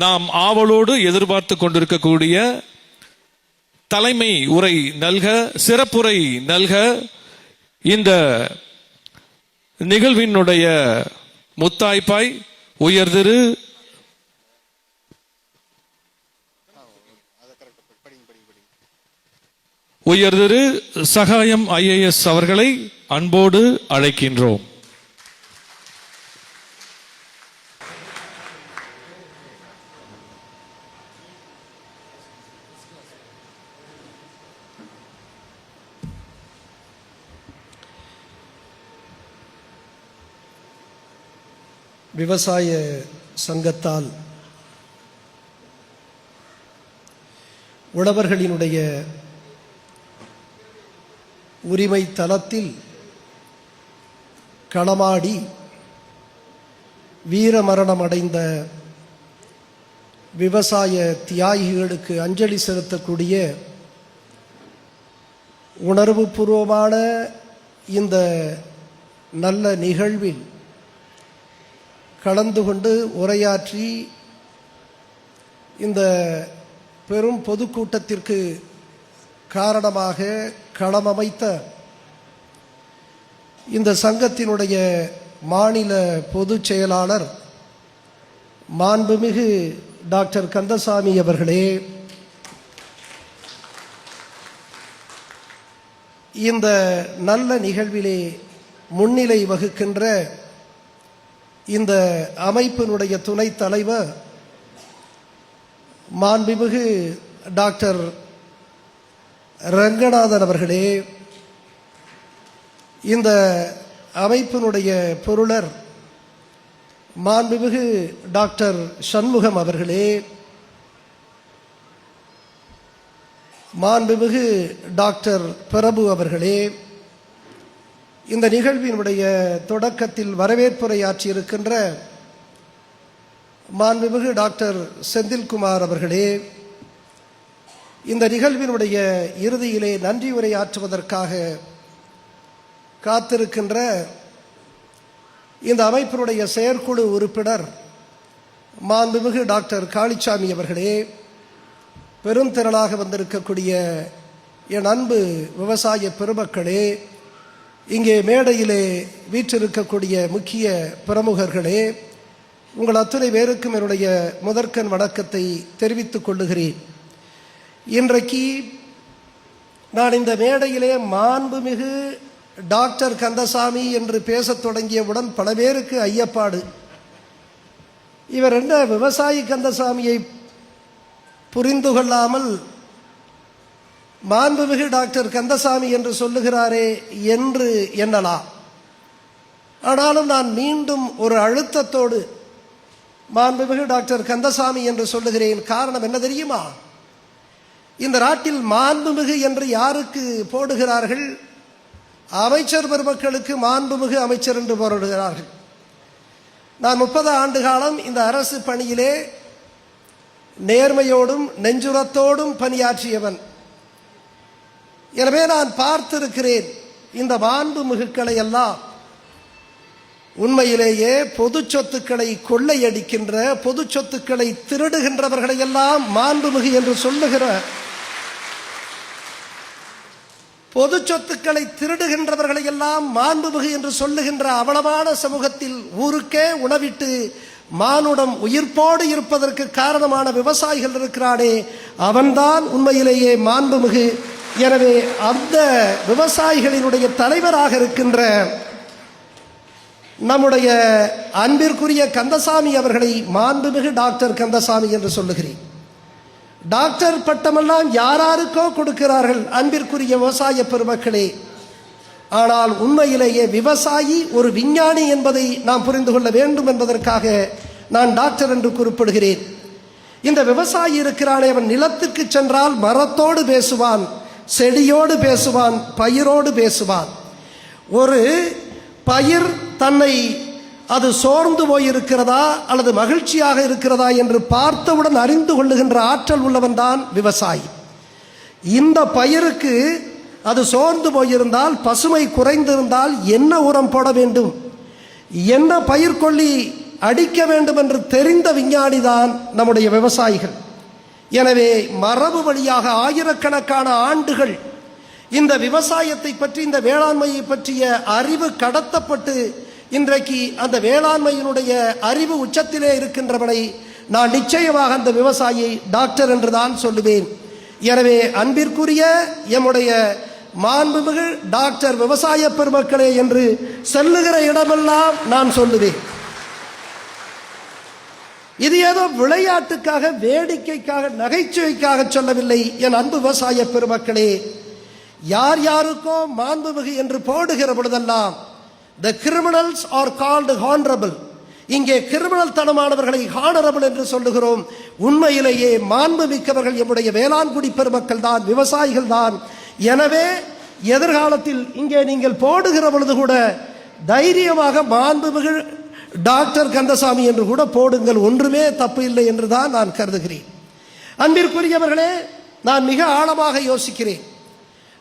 நாம் ஆவலோடு எதிர்பார்த்து கொண்டிருக்கக்கூடிய தலைமை உரை நல்க, சிறப்புரை நல்க இந்த நிகழ்வினுடைய முத்தாய்ப்பாய் உயர்திரு சகாயம் IAS அவர்களை அன்போடு அழைக்கின்றோம். விவசாய சங்கத்தால் உழவர்களினுடைய உரிமை தளத்தில் களமாடி வீரமரணம் அடைந்த விவசாய தியாகிகளுக்கு அஞ்சலி செலுத்தக்கூடிய உணர்வுபூர்வமான இந்த நல்ல நிகழ்வில் கலந்து கொண்டு உரையாற்றி இந்த பெரும் பொதுக்கூட்டத்திற்கு காரணமாக களமமைத்த இந்த சங்கத்தினுடைய மாநில பொதுச் செயலாளர் மாண்புமிகு டாக்டர் கந்தசாமி அவர்களே, இந்த நல்ல நிகழ்விலே முன்னிலை வகிக்கின்ற இந்த அமைப்பினுடைய துணைத் தலைவர் மாண்புமிகு டாக்டர் ரங்கநாதன் அவர்களே, இந்த அமைப்பினுடைய பொருளர் மாண்புமிகு டாக்டர் சண்முகம் அவர்களே, மாண்புமிகு டாக்டர் பிரபு அவர்களே, இந்த நிகழ்வினுடைய தொடக்கத்தில் வரவேற்புரையாற்றியிருக்கின்ற மாண்புமிகு டாக்டர் செந்தில்குமார் அவர்களே, இந்த நிகழ்வினுடைய இறுதியிலே நன்றி உரையாற்றுவதற்காக காத்திருக்கின்ற இந்த அமைப்பினுடைய செயற்குழு உறுப்பினர் மாண்புமிகு டாக்டர் காளிச்சாமி அவர்களே, பெருந்திரளாக வந்திருக்கக்கூடிய என் அன்பு விவசாய பெருமக்களே, இங்கே மேடையிலே வீற்றிருக்கக்கூடிய முக்கிய பிரமுகர்களே, உங்கள் அத்துணை பேருக்கும் என்னுடைய முதற்கண் வணக்கத்தை தெரிவித்துக் கொள்ளுகிறேன். இன்றைக்கு நான் இந்த மேடையிலே மாண்புமிகு டாக்டர் கந்தசாமி என்று பேசத் தொடங்கியவுடன் பல பேருக்கு ஐயப்பாடு, இவர் என்ன விவசாயி கந்தசாமியை புரிந்து கொள்ளாமல் மாண்புமிகு டாக்டர் கந்தசாமி என்று சொல்லுகிறாரே என்று எண்ணலாம். ஆனாலும் நான் மீண்டும் ஒரு அழுத்தத்தோடு மாண்புமிகு டாக்டர் கந்தசாமி என்று சொல்லுகிறேன். காரணம் என்ன தெரியுமா? இந்த நாட்டில் மாண்புமிகு என்று யாருக்கு போடுகிறார்கள்? அமைச்சர் பெருமக்களுக்கு மாண்புமிகு அமைச்சர் என்று போடுகிறார்கள். நான் 30 ஆண்டு காலம் இந்த அரசு பணியிலே நேர்மையோடும் நெஞ்சுரத்தோடும் பணியாற்றியவன். எனவே நான் பார்த்திருக்கிறேன் இந்த மாண்புமிகுக்களை எல்லாம் உண்மையிலேயே பொது சொத்துக்களை கொள்ளையடிக்கின்ற, பொது சொத்துக்களை திருடுகின்றவர்களை எல்லாம் மாண்புமிகு என்று சொல்லுகிற, பொது சொத்துக்களை திருடுகின்றவர்களை எல்லாம் மாண்புமிகு என்று சொல்லுகின்ற அவலமான சமூகத்தில் ஊருக்கே உணவிட்டு மானுடம் உயிர்ப்போடு இருப்பதற்கு காரணமான விவசாயிகள் இருக்கிறானே, அவன்தான் உண்மையிலேயே மாண்புமிகு. எனவே அந்த விவசாயிகளினுடைய தலைவராக இருக்கின்ற நம்முடைய அன்பிற்குரிய கந்தசாமி அவர்களை மாண்புமிகு டாக்டர் கந்தசாமி என்று சொல்லுகிறேன். டாக்டர் பட்டமெல்லாம் யாராருக்கோ கொடுக்கிறார்கள் அன்பிற்குரிய விவசாய பெருமக்களே. ஆனால் உண்மையிலேயே விவசாயி ஒரு விஞ்ஞானி என்பதை நாம் புரிந்து கொள்ள வேண்டும் என்பதற்காக நான் டாக்டர் என்று குறிப்பிடுகிறேன். இந்த விவசாயி இருக்கிறானே, அவன் நிலத்துக்கு சென்றால் மரத்தோடு பேசுவான், செடியோடு பேசுவான், பயிரோடு பேசுவான். ஒரு பயிர் தன்னை அது சோர்ந்து போயிருக்கிறதா அல்லது மகிழ்ச்சியாக இருக்கிறதா என்று பார்த்தவுடன் அறிந்து கொள்ளுகின்ற ஆற்றல் உள்ளவன் தான் விவசாயி. இந்த பயிருக்கு அது சோர்ந்து போயிருந்தால், பசுமை குறைந்திருந்தால் என்ன உரம் போட வேண்டும், என்ன பயிர்கொல்லி அடிக்க வேண்டும் என்று தெரிந்த விஞ்ஞானி தான் நம்முடைய விவசாயிகள். எனவே மரபு வழியாக ஆயிரக்கணக்கான ஆண்டுகள் இந்த விவசாயத்தை பற்றி, இந்த வேளாண்மையை பற்றிய அறிவு கடத்தப்பட்டு இன்றைக்கு அந்த வேளாண்மையினுடைய அறிவு உச்சத்திலே இருக்கின்றவனை நான் நிச்சயமாக அந்த விவசாயி டாக்டர் என்று தான் சொல்லுவேன். எனவே அன்பிற்குரிய எம்முடைய மாண்புமிகு டாக்டர் விவசாய பெருமக்களே என்று செல்லுகிற இடமெல்லாம் நான் சொல்லுவேன். இது ஏதோ விளையாட்டுக்காக, வேடிக்கைக்காக, நகைச்சுவைக்காக சொல்லவில்லை. என் அன்பு விவசாய பெருமக்களே, யார் யாருக்கோ மாண்புமிகு என்று போடுகிற பொழுதெல்லாம் the criminals are called honorable. இங்கே கிரிமினல் தனமானவர்களை ஹானரபிள் என்று சொல்லுகிறோம். உண்மையிலேயே மாண்பு மிக்கவர்கள் எம்முடைய வேளாண்குடி பெருமக்கள் தான், விவசாயிகள் தான். எனவே எதிர்காலத்தில் இங்கே நீங்கள் போடுகிற பொழுது கூட தைரியமாக மாண்புமிகு டாக்டர் கந்தசாமி என்று கூட போடுங்கள், ஒன்றுமே தப்பு இல்லை என்று தான் நான் கருதுகிறேன். அன்பிற்குரியவர்களே, நான் மிக ஆழமாக யோசிக்கிறேன்.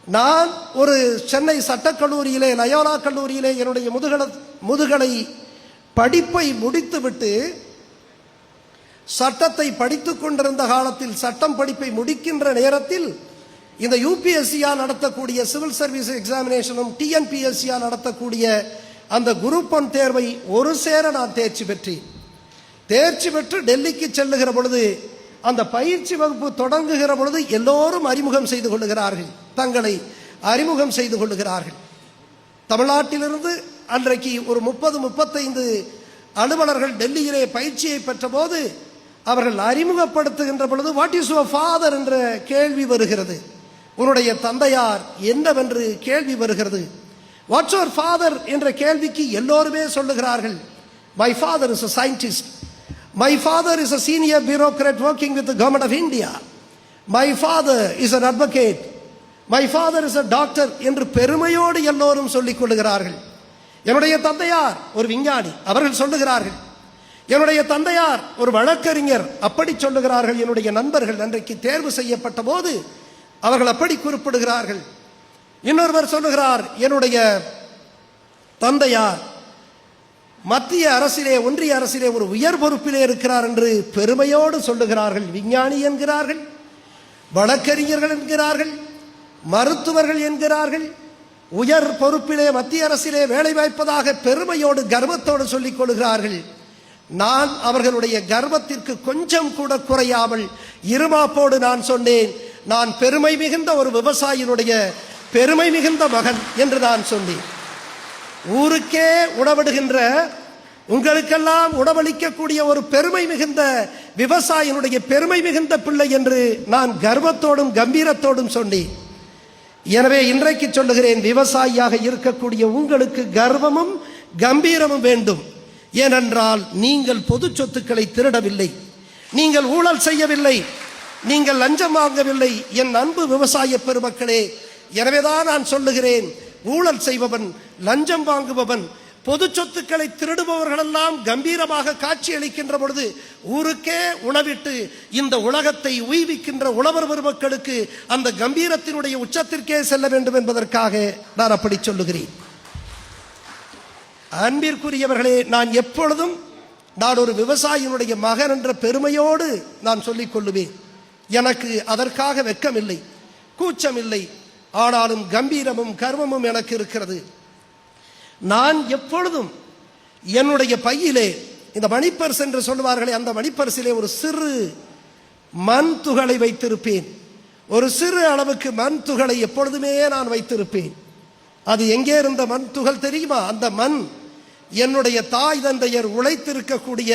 நான் ஒரு சென்னை சட்டக்கல்லூரியிலே, லயோலா கல்லூரியிலே என்னுடைய முதுகலை படிப்பை முடித்துவிட்டு சட்டத்தை படித்துக் கொண்டிருந்த காலத்தில், சட்டம் படிப்பை முடிக்கின்ற நேரத்தில் இந்த யூபிஎஸ்சியா நடத்தக்கூடிய சிவில் சர்வீஸ் எக்ஸாமினேஷனும் டிஎன்பிஎஸ்சியா நடத்தக்கூடிய அந்த குரூப் 1 தேர்வை ஒரு சேர நான் தேர்ச்சி பெற்று டெல்லிக்கு செல்லுகிற பொழுது, அந்த பயிற்சி வகுப்பு தொடங்குகிற பொழுது எல்லோரும் அறிமுகம் செய்து கொள்ளுகிறார்கள், தங்களை அறிமுகம் செய்து கொள்ளுகிறார்கள். தமிழ்நாட்டிலிருந்து அன்றைக்கு ஒரு 30-35 அலுவலர்கள் டெல்லியிலே பயிற்சியை பெற்ற போது அவர்கள் அறிமுகப்படுத்துகின்ற பொழுது வாட் இஸ் யுவர் ஃபாதர் என்ற கேள்வி வருகிறது. உன்னுடைய தந்தையார் என்னவென்று கேள்வி வருகிறது. வாட்ஸ் யுவர் ஃபாதர் என்ற கேள்விக்கு எல்லோருமே சொல்லுகிறார்கள், my father is a scientist, my father is a senior bureaucrat working with the government of India, my father is an advocate, my father is a doctor என்று பெருமையோடு எல்லோரும் சொல்லிக் கொள்ளுகிறார்கள். என்னுடைய தந்தையார் ஒரு விஞ்ஞானி, அவர்கள் சொல்லுகிறார்கள். என்னுடைய தந்தையார் ஒரு வழக்கறிஞர், அப்படி சொல்லுகிறார்கள். என்னுடைய நண்பர்கள் அன்றைக்கு தேர்வு செய்யப்பட்ட போது அவர்கள் அப்படி குறிப்பிடுகிறார்கள். இன்னொருவர் சொல்லுகிறார், என்னுடைய தந்தையார் மத்திய அரசிலே, ஒன்றிய அரசிலே ஒரு உயர் பொறுப்பிலே இருக்கிறார் என்று பெருமையோடு சொல்லுகிறார்கள். விஞ்ஞானி என்கிறார்கள், வழக்கறிஞர்கள் என்கிறார்கள், மருத்துவர்கள் என்கிறார்கள், உயர் பொறுப்பிலே மத்திய அரசிலே வேலை வாய்ப்பதாக பெருமையோடு கர்வத்தோடு சொல்லிக் கொள்கிறார்கள். நான் அவர்களுடைய கர்வத்திற்கு கொஞ்சம் கூட குறையாமல் இருமாப்போடு நான் சொன்னேன், நான் பெருமை மிகுந்த ஒரு விவசாயினுடைய பெருமை மிகுந்த மகன் என்று நான் சொன்னேன். ஊருக்கே உணவிடுகின்ற, உங்களுக்கெல்லாம் உணவளிக்கக்கூடிய ஒரு பெருமை மிகுந்த விவசாயினுடைய பெருமை மிகுந்த பிள்ளை என்று நான் கர்வத்தோடும் கம்பீரத்தோடும் சொன்னேன். எனவே இன்றைக்கு சொல்லுகிறேன், விவசாயியாக இருக்கக்கூடிய உங்களுக்கு கர்வமும் கம்பீரமும் வேண்டும். ஏனென்றால் நீங்கள் பொது சொத்துக்களை திருடவில்லை, நீங்கள் ஊழல் செய்யவில்லை, நீங்கள் லஞ்சம் வாங்கவில்லை என் அன்பு விவசாய பெருமக்களே. எனவேதான் நான் சொல்லுகிறேன், ஊழல் செய்பவன், லஞ்சம் வாங்குபவன், பொது சொத்துக்களை திருடுபவர்களெல்லாம் கம்பீரமாக காட்சி அளிக்கின்ற பொழுது ஊருக்கே உணவிட்டு இந்த உலகத்தை உய்விக்கின்ற உழவர் பெருமக்களுக்கு அந்த கம்பீரத்தினுடைய உச்சத்திற்கே செல்ல வேண்டும் என்பதற்காக நான் அப்படி சொல்லுகிறேன். அன்பிற்குரியவர்களே, நான் எப்பொழுதும் நான் ஒரு விவசாயினுடைய மகன் என்ற பெருமையோடு நான் சொல்லிக் கொள்ளுவேன். எனக்கு அதற்காக வெட்கமில்லை, கூச்சமில்லை. ஆனாலும் கம்பீரமும் கர்வமும் எனக்கு இருக்கிறது. நான் எப்பொழுதும் என்னுடைய பையிலே இந்த மணிப்பர்ஸ் என்று சொல்லுவார்களே, அந்த மணிப்பர்சிலே ஒரு சிறு மண் துகளை வைத்திருப்பேன். ஒரு சிறு அளவுக்கு மண் துகளை எப்பொழுதுமே நான் வைத்திருப்பேன். அது எங்கே இருந்த மண் துகள் தெரியுமா? அந்த மண் என்னுடைய தாய் தந்தையர் உழைத்திருக்கக்கூடிய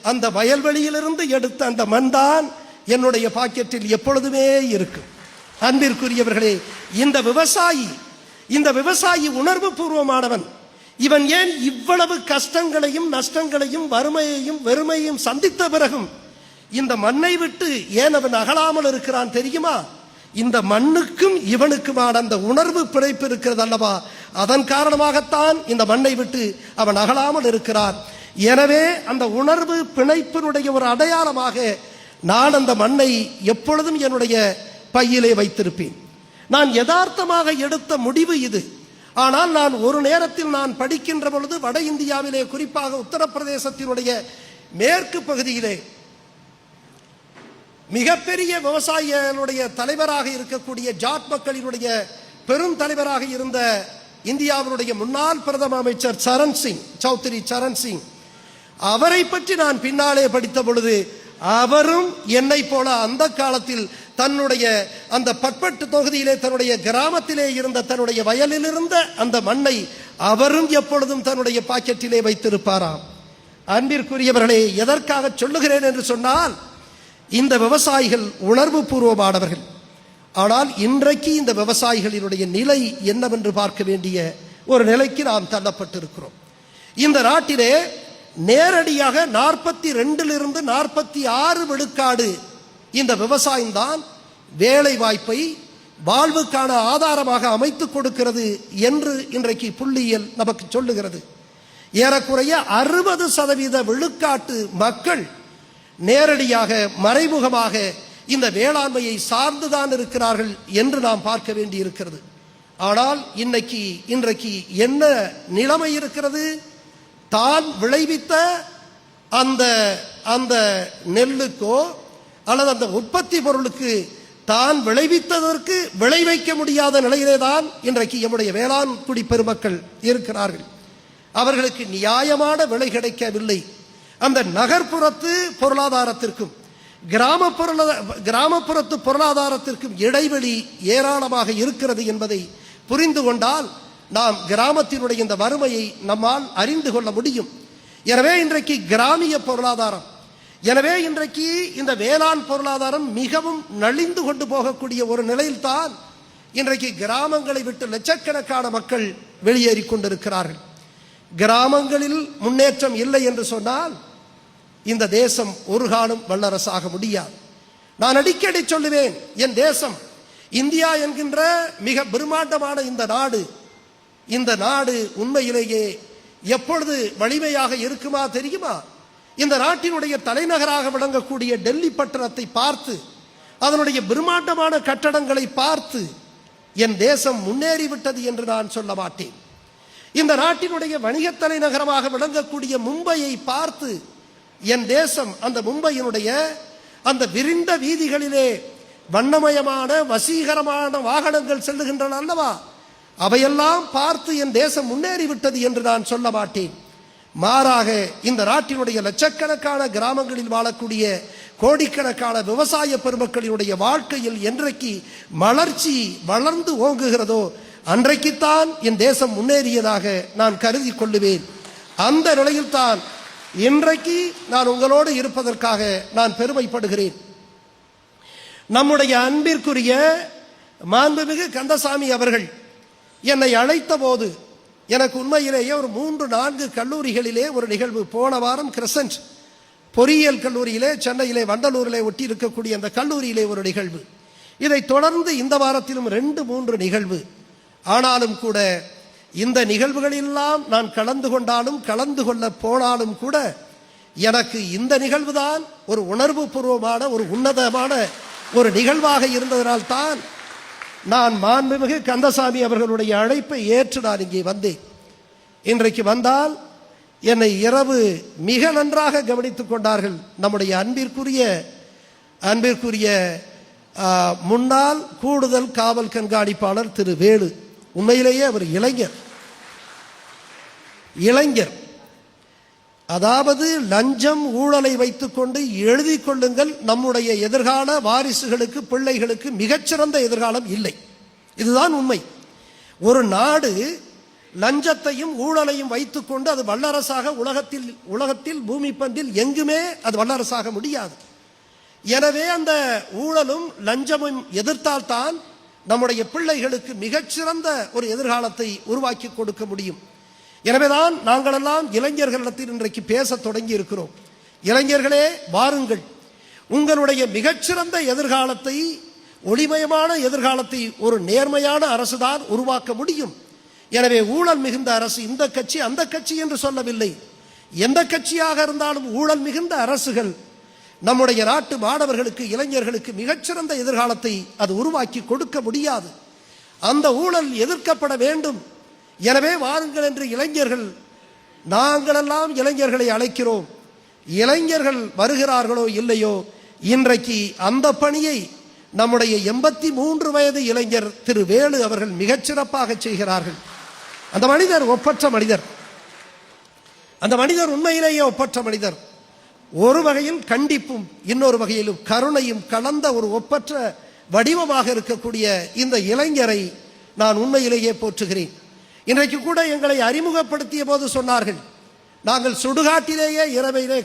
அந்த வயல்வெளியிலிருந்து எடுத்த அந்த மண் தான் என்னுடைய பாக்கெட்டில் எப்பொழுதுமே இருக்கும். அன்பிற்குரியவர்களே, இந்த விவசாயி உணர்வு பூர்வமானவன். இவன் ஏன் இவ்வளவு கஷ்டங்களையும் நஷ்டங்களையும் வறுமையையும் வெறுமையையும் சந்தித்த பிறகும் இந்த மண்ணை விட்டு ஏன் அவன் அகலாமல் இருக்கிறான் தெரியுமா? இந்த மண்ணுக்கும் இவனுக்குமான அந்த உணர்வு பிணைப்பு இருக்கிறது அல்லவா, அதன் காரணமாகத்தான் இந்த மண்ணை விட்டு அவன் அகலாமல் இருக்கிறான். எனவே அந்த உணர்வு பிணைப்பினுடைய ஒரு அடையாளமாக நான் அந்த மண்ணை எப்பொழுதும் என்னுடைய பையிலே வைத்திருப்பேன். நான் யதார்த்தமாக எடுத்த முடிவு இது. ஆனால் நான் ஒரு நேரத்தில் நான் படிக்கின்ற பொழுது வட இந்தியாவிலே, குறிப்பாக உத்தரப்பிரதேசத்தினுடைய மேற்கு பகுதியிலே மிகப்பெரிய விவசாயிகளுடைய தலைவராக இருக்கக்கூடிய ஜாட் மக்களினுடைய பெரும் தலைவராக இருந்த இந்தியாவினுடைய முன்னாள் பிரதம அமைச்சர் சௌத்ரி சரண் சிங், அவரை பற்றி நான் பின்னாலே படித்த பொழுது, அவரும் என்னை போல அந்த காலத்தில் தன்னுடைய அந்த பட்பட்டு தொகுதியிலே, தன்னுடைய கிராமத்திலே இருந்த, தன்னுடைய வயலில் இருந்த அந்த மண்ணை அவரும் எப்பொழுதும் தன்னுடைய பாக்கெட்டிலே வைத்திருப்பாராம். அன்பிற்குரியவர்களே, எதற்காக சொல்லுகிறேன் என்று சொன்னால், இந்த விவசாயிகள் உணர்வு பூர்வமானவர்கள். ஆனால் இன்றைக்கு இந்த விவசாயிகளினுடைய நிலை என்னவென்று பார்க்க வேண்டிய ஒரு நிலைக்கு நாம் தள்ளப்பட்டிருக்கிறோம். இந்த நாட்டிலே நேரடியாக 42 46 விழுக்காடு இந்த விவசாயம்தான் வேலை வாய்ப்பை வாழ்வுக்கான ஆதாரமாக அமைத்துக் கொடுக்கிறது என்று இன்றைக்கு புள்ளியியல் நமக்கு சொல்லுகிறது. ஏறக்குறைய 60% விழுக்காட்டு மக்கள் நேரடியாக மறைமுகமாக இந்த வேளாண்மையை சார்ந்துதான் இருக்கிறார்கள் என்று நாம் பார்க்க வேண்டி இருக்கிறது. ஆனால் இன்றைக்கு என்ன நிலைமை இருக்கிறது? தான் விளைவித்த அந்த நெல்லுக்கோ அல்லது அந்த உற்பத்தி பொருளுக்கு தான் விளைவித்ததற்கு விளைவிக்க முடியாத நிலையிலே தான் இன்றைக்கு நம்முடைய வேளாண் குடி பெருமக்கள் இருக்கிறார்கள். அவர்களுக்கு நியாயமான விலை கிடைக்கவில்லை. அந்த நகர்ப்புறத்து பொருளாதாரத்திற்கும் கிராமப்புறத்து பொருளாதாரத்திற்கும் இடைவெளி ஏராளமாக இருக்கிறது என்பதை புரிந்து கொண்டால் நாம் கிராமத்தினுடைய இந்த வறுமையை நம்மால் அறிந்து கொள்ள முடியும். எனவே இன்றைக்கு கிராமிய பொருளாதாரம், எனவே இன்றைக்கு இந்த வேளாண் பொருளாதாரம் மிகவும் நலிந்து கொண்டு போகக்கூடிய ஒரு நிலையில்தான் இன்றைக்கு கிராமங்களை விட்டு லட்சக்கணக்கான மக்கள் வெளியேறி கொண்டிருக்கிறார்கள். கிராமங்களில் முன்னேற்றம் இல்லை என்று சொன்னால் இந்த தேசம் ஒரு காலம் வல்லரசாக முடியாது. நான் அடிக்கடி சொல்லுவேன், என் தேசம் இந்தியா என்கின்ற மிக பிரம்மாண்டமான இந்த நாடு உண்மையிலேயே எப்பொழுது வலிமையாக இருக்குமா தெரியுமா? இந்த நாட்டினுடைய தலைநகராக விளங்கக்கூடிய டெல்லி பட்டணத்தை பார்த்து, அதனுடைய பிரம்மாண்டமான கட்டடங்களை பார்த்து என் தேசம் முன்னேறிவிட்டது என்று நான் சொல்ல மாட்டேன். இந்த நாட்டினுடைய வணிக தலைநகரமாக விளங்கக்கூடிய மும்பையை பார்த்து என் தேசம் அந்த மும்பையினுடைய அந்த விரிந்த வீதிகளிலே வண்ணமயமான வசீகரமான வாகனங்கள் செல்லுகின்றன அல்லவா, அவையெல்லாம் பார்த்து என் தேசம் முன்னேறிவிட்டது என்று நான் சொல்ல மாட்டேன். மாறாக இந்த நாட்டினுடைய லட்சக்கணக்கான கிராமங்களில் வாழக்கூடிய கோடிக்கணக்கான விவசாய பெருமக்களினுடைய வாழ்க்கையில் என்றைக்கு மலர்ச்சி வளர்ந்து ஓங்குகிறதோ அன்றைக்குத்தான் என் தேசம் முன்னேறியதாக நான் கருதி கொள்ளுவேன். அந்த நிலையில்தான் இன்றைக்கு நான் உங்களோடு இருப்பதற்காக நான் பெருமைப்படுகிறேன். நம்முடைய அன்பிற்குரிய மாண்புமிகு கந்தசாமி அவர்கள் என்னை அழைத்த போது எனக்கு உண்மையிலேயே ஒரு 3-4 கல்லூரிகளிலே ஒரு நிகழ்வு, போன வாரம் கிரசன்ட் பொறியியல் கல்லூரியிலே, சென்னையிலே வண்டலூரிலே ஒட்டி இருக்கக்கூடிய அந்த கல்லூரியிலே ஒரு நிகழ்வு, இதை தொடர்ந்து இந்த வாரத்திலும் 2-3 நிகழ்வு. ஆனாலும் கூட இந்த நிகழ்வுகளெல்லாம் நான் கலந்து கொண்டாலும் கலந்து கொள்ள போனாலும் கூட எனக்கு இந்த நிகழ்வுதான் ஒரு உணர்வு பூர்வமான ஒரு உன்னதமான ஒரு நிகழ்வாக இருந்ததனால்தான் நான் மாண்புமிகு கந்தசாமி அவர்களுடைய அழைப்பை ஏற்று நான் இங்கே வந்தேன். இன்றைக்கு வந்தால் என்னை இரவு மிக நன்றாக கவனித்துக் கொண்டார்கள் நம்முடைய அன்பிற்குரிய முன்னாள் கூடுதல் காவல் கண்காணிப்பாளர் திரு வேலு. உண்மையிலேயே அவர் இளைஞர். அதாவது லஞ்சம் ஊழலை வைத்துக்கொண்டு எழுதி கொள்ளுங்கள், நம்முடைய எதிர்கால வாரிசுகளுக்கு பிள்ளைகளுக்கு மிகச்சிறந்த எதிர்காலம் இல்லை. இதுதான் உண்மை. ஒரு நாடு லஞ்சத்தையும் ஊழலையும் வைத்துக்கொண்டு அது வல்லரசாக உலகத்தில் பூமி பந்தில் எங்குமே அது வல்லரசாக முடியாது. எனவே அந்த ஊழலும் லஞ்சமும் எதிர்த்தால்தான் நம்முடைய பிள்ளைகளுக்கு மிகச்சிறந்த ஒரு எதிர்காலத்தை உருவாக்கி கொடுக்க முடியும். எனவேதான் நாங்களெல்லாம் இளைஞர்களிடத்தில் இன்றைக்கு பேச தொடங்கி இருக்கிறோம். இளைஞர்களே, வாருங்கள், உங்களுடைய மிகச்சிறந்த எதிர்காலத்தை, ஒளிமயமான எதிர்காலத்தை ஒரு நேர்மையான அரசுதான் உருவாக்க முடியும். எனவே ஊழல் மிகுந்த அரசு இந்த கட்சி அந்த கட்சி என்று சொல்லவில்லை. எந்த கட்சியாக இருந்தாலும் ஊழல் மிகுந்த அரசுகள் நம்முடைய நாட்டு மாணவர்களுக்கு, இளைஞர்களுக்கு மிகச்சிறந்த எதிர்காலத்தை அது உருவாக்கி கொடுக்க முடியாது. அந்த ஊழல் எதிர்க்கப்பட வேண்டும். எனவே வாருங்கள் என்று இளைஞர்கள், நாங்களெல்லாம் இளைஞர்களை அழைக்கிறோம். இளைஞர்கள் வருகிறார்களோ இல்லையோ, இன்றைக்கு அந்த பணியை நம்முடைய 83 வயது இளைஞர் திரு வேலு அவர்கள் மிகச்சிறப்பாக செய்கிறார்கள். அந்த மனிதர் ஒப்பற்ற மனிதர். அந்த மனிதர் உண்மையிலேயே ஒப்பற்ற மனிதர். ஒரு வகையில் கண்டிப்பும் இன்னொரு வகையிலும் கருணையும் கலந்த ஒரு ஒப்பற்ற வடிவமாக இருக்கக்கூடிய இந்த இளைஞரை நான் உண்மையிலேயே போற்றுகிறேன். இன்றைக்கு கூட எங்களை அறிமுகப்படுத்திய போது சொன்னார்கள், நாங்கள் சுடுகாட்டிலேயே இரவிலே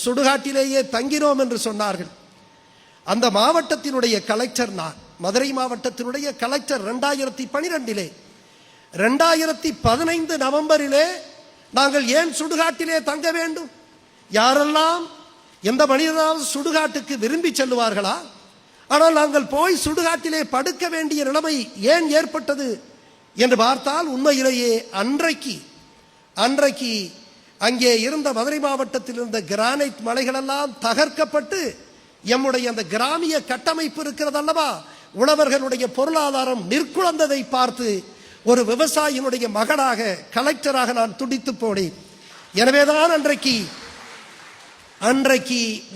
சுடுகாட்டிலேயே தங்கினோம் என்று சொன்னார்கள். அந்த மாவட்டத்தினுடைய கலெக்டர் நான், மதுரை மாவட்டத்தினுடைய கலெக்டர் 2012 2015 நவம்பரிலே நாங்கள் ஏன் சுடுகாட்டிலே தங்க வேண்டும்? யாரெல்லாம் எந்த மனிதனாவது சுடுகாட்டுக்கு விரும்பி செல்லுவார்களா? ஆனால் நாங்கள் போய் சுடுகாட்டிலே படுக்க வேண்டிய நிலைமை ஏன் ஏற்பட்டது என்று பார்த்தால், உண்மையிலேயே அன்றைக்கு அங்கே இருந்த மதுரை மாவட்டத்தில் இருந்த கிரானைட் மலைகளெல்லாம் தகர்க்கப்பட்டு எம்முடைய அந்த கிராமிய கட்டமைப்பு இருக்கிறது அல்லவா, உழவர்களுடைய பொருளாதாரம் நிற்குழந்ததை பார்த்து ஒரு விவசாயியினுடைய மகனாக கலெக்டராக நான் துடித்து போனேன். எனவேதான் அன்றைக்கு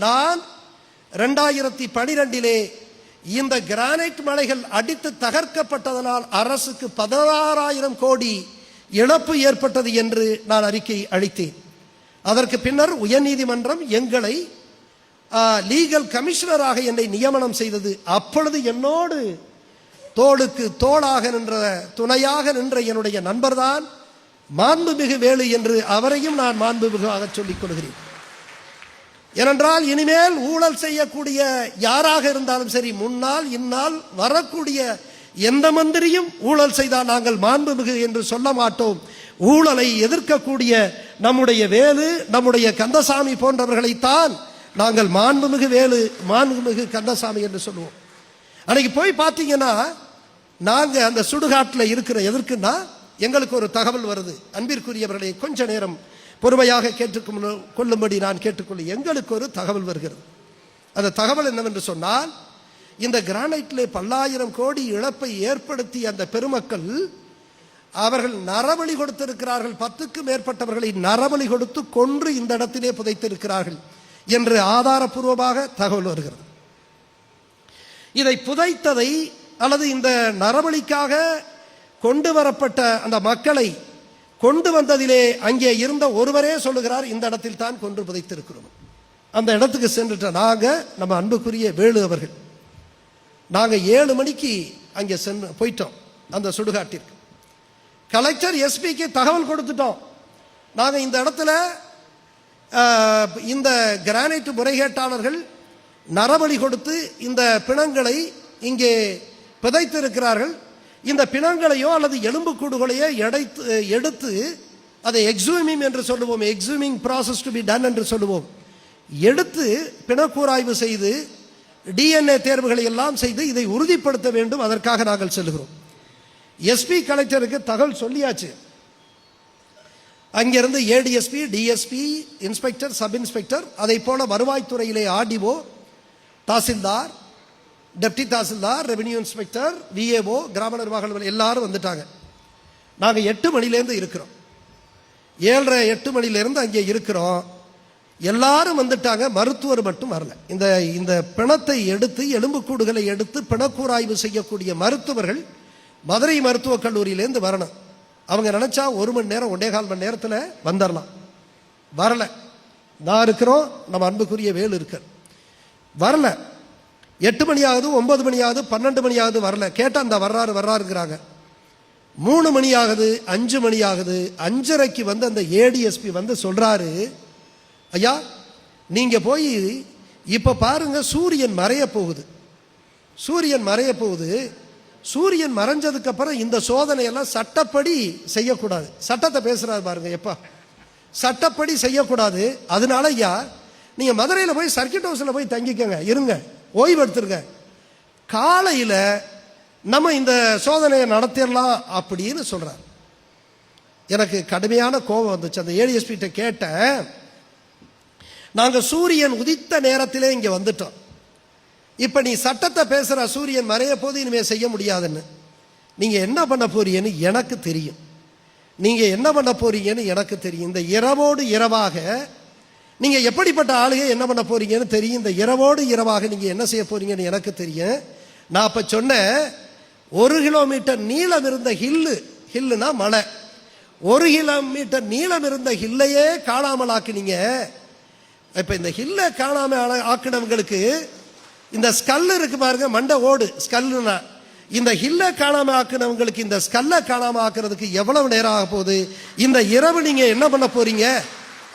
நான் 2012 இந்த கிரானைட் மலைகள் அடித்து தகர்க்கப்பட்டதனால் அரசுக்கு 16,000 கோடி இழப்பு ஏற்பட்டது என்று நான் அறிக்கை அளித்தேன். அதற்கு பின்னர் உயர்நீதிமன்றம் எங்களை லீகல் கமிஷனராக என்னை நியமனம் செய்தது. அப்பொழுது என்னோடு தோளுக்கு தோளாக நின்ற, துணையாக நின்ற என்னுடைய நண்பர்தான் மாண்புமிகு வேலு என்று அவரையும் நான் மாண்புமிகாக சொல்லிக் கொள்கிறேன். ஏனென்றால் இனிமேல் ஊழல் செய்யக்கூடிய யாராக இருந்தாலும் சரி, முன்னால் இந்நாள் வரக்கூடிய எந்த மந்திரியும் ஊழல் செய்தால் நாங்கள் மாண்புமிகு என்று சொல்ல மாட்டோம். ஊழலை எதிர்க்கக்கூடிய நம்முடைய வேலு, நம்முடைய கந்தசாமி போன்றவர்களைத்தான் நாங்கள் மாண்புமிகு வேலு, மாண்புமிகு கந்தசாமி என்று சொல்லுவோம். அன்னைக்கு போய் பார்த்தீங்கன்னா, நாங்கள் அந்த சுடுகாட்டில் இருக்கிற எதற்குன்னா, எங்களுக்கு ஒரு தகவல் வருது. அன்பிற்குரியவர்களை கொஞ்ச நேரம் பொறுமையாக கேட்டுக்கொள்ளும்படி நான் கேட்டுக்கொள்ள, எங்களுக்கு ஒரு தகவல் வருகிறது. அந்த தகவல் என்னவென்று சொன்னால், இந்த கிரானைட்டிலே 10,000 கோடி இழப்பை ஏற்படுத்திய அந்த பெருமக்கள் அவர்கள் நரபலி கொடுத்திருக்கிறார்கள். 10க்கும் மேற்பட்டவர்களை நரபலி கொடுத்து கொன்று இந்த இடத்திலே புதைத்திருக்கிறார்கள் என்று ஆதாரபூர்வமாக தகவல் வருகிறது. இதை புதைத்ததை அல்லது இந்த நரபலிக்காக கொண்டு வரப்பட்ட அந்த மக்களை கொண்டு வந்ததிலே அங்கே இருந்த ஒருவரே சொல்லுகிறார், இந்த இடத்தில் தான் கொன்று புதைத்திருக்கிறோம். அந்த இடத்துக்கு சென்றுட்ட நாங்கள், நம்ம அன்புக்குரிய வேலு அவர்கள், நாங்கள் 7 மணிக்கு அங்கே போயிட்டோம் அந்த சுடுகாட்டிற்கு. கலெக்டர் எஸ்பிக்கு தகவல் கொடுத்துட்டோம். நாங்கள் இந்த இடத்துல இந்த கிரானைட் முறைகேட்டாளர்கள் நரபலி கொடுத்து இந்த பிணங்களை இங்கே புதைத்திருக்கிறார்கள். இந்த பிணங்களையோ அல்லது எலும்புக்கூடுகளையோ எடுத்து அதை எக்ஸூமிங் என்று சொல்லுவோம், எக்ஸூமிங் ப்ராசஸ் டு பி டன் என்று சொல்லுவோம், எடுத்து பிணக்கூராய்வு செய்து டிஎன்ஏ தேர்வுகளை எல்லாம் செய்து இதை உறுதிப்படுத்த வேண்டும். அதற்காக நாங்கள் செல்கிறோம். எஸ்பி கலெக்டருக்கு தகவல் சொல்லியாச்சு. அங்கிருந்து ADSP, DSP, inspector, sub inspector, அதை போல வருவாய்த்துறையிலே RDO, tahsildar, deputy tahsildar, revenue inspector, VAO, கிராம நிர்வாக எல்லாரும் வந்துட்டாங்க. நாங்கள் 8 மணிலேருந்து இருக்கிறோம். 7:30 8 மணிலேருந்து அங்கே இருக்கிறோம். எல்லாரும் வந்துட்டாங்க, மருத்துவர் மட்டும் வரல. இந்த பிணத்தை எடுத்து, எலும்புக்கூடுகளை எடுத்து பிணக்கூராய்வு செய்யக்கூடிய மருத்துவர்கள் மதுரை மருத்துவக் கல்லூரியிலேருந்து வரணும். அவங்க நினைச்சா 1 மணி நேரம் 1.25 மணி நேரத்தில் வந்துடலாம். வரல. நான் இருக்கிறோம், நம்ம அன்புக்குரிய வேலு இருக்க வரல. 8 மணி ஆகுது, 9 மணி ஆகுது, 12 மணி ஆகுது, வரல. கேட்டால் அந்த வர்றாருங்கிறாங்க. 3 மணி ஆகுது, 5 மணி ஆகுது. 5:30க்கு வந்து அந்த ஏடிஎஸ்பி வந்து சொல்றாரு, ஐயா நீங்க போய் இப்ப பாருங்க, சூரியன் மறைய போகுது, சூரியன் மறைய போகுது. சூரியன் மறைஞ்சதுக்கு அப்புறம் இந்த சோதனையெல்லாம் சட்டப்படி செய்யக்கூடாது. சட்டத்தை பேசுறாரு பாருங்க, எப்பா சட்டப்படி செய்யக்கூடாது. அதனால ஐயா நீங்க மதுரையில் போய் சர்க்கிட் ஹவுஸ்ல போய் தங்கிக்கங்க, இருங்க, ஓய்வு எடுத்துருங்க, காலையில் நம்ம இந்த சோதனையை நடத்திடலாம் அப்படின்னு சொல்றாரு. எனக்கு கடுமையான கோபம் வந்துச்சு. அந்த ஏடிஎஸ்பி கிட்ட கேட்டேன், நாங்கள் சூரியன் உதித்த நேரத்திலே இங்கே வந்துட்டோம், இப்போ நீ சட்டத்தை பேசுகிற, சூரியன் மறைய போது இனிமேல் செய்ய முடியாதுன்னு, நீங்கள் என்ன பண்ண போறீங்கன்னு எனக்கு தெரியும். நீங்க என்ன பண்ண போறீங்கன்னு எனக்கு தெரியும். இந்த இரவோடு இரவாக நீங்க எப்படிப்பட்ட ஆளுங்க என்ன பண்ண போறீங்கன்னு தெரியும். இந்த இரவோடு இரவாக நீங்க என்ன செய்ய போறீங்கன்னு எனக்கு தெரியும். நான் அப்ப சொன்ன 1 கிலோமீட்டர் நீளம் இருந்த ஹில்லுனா மலை, 1 கிலோமீட்டர் நீளம் இருந்த ஹில்லையே காணாமல் ஆக்குனீங்க. இப்ப இந்த ஹில்லை காணாமல் ஆக்கினவங்களுக்கு இந்த ஸ்கல் இருக்கு பாருங்க, மண்டை ஓடு ஸ்கல்லுனா, இந்த ஹில்லை காணாம ஆக்குனவங்களுக்கு இந்த ஸ்கல்லை காணாம ஆக்குறதுக்கு எவ்வளவு நேரம் ஆக போகுது, இந்த இரவு நீங்க என்ன பண்ண போறீங்க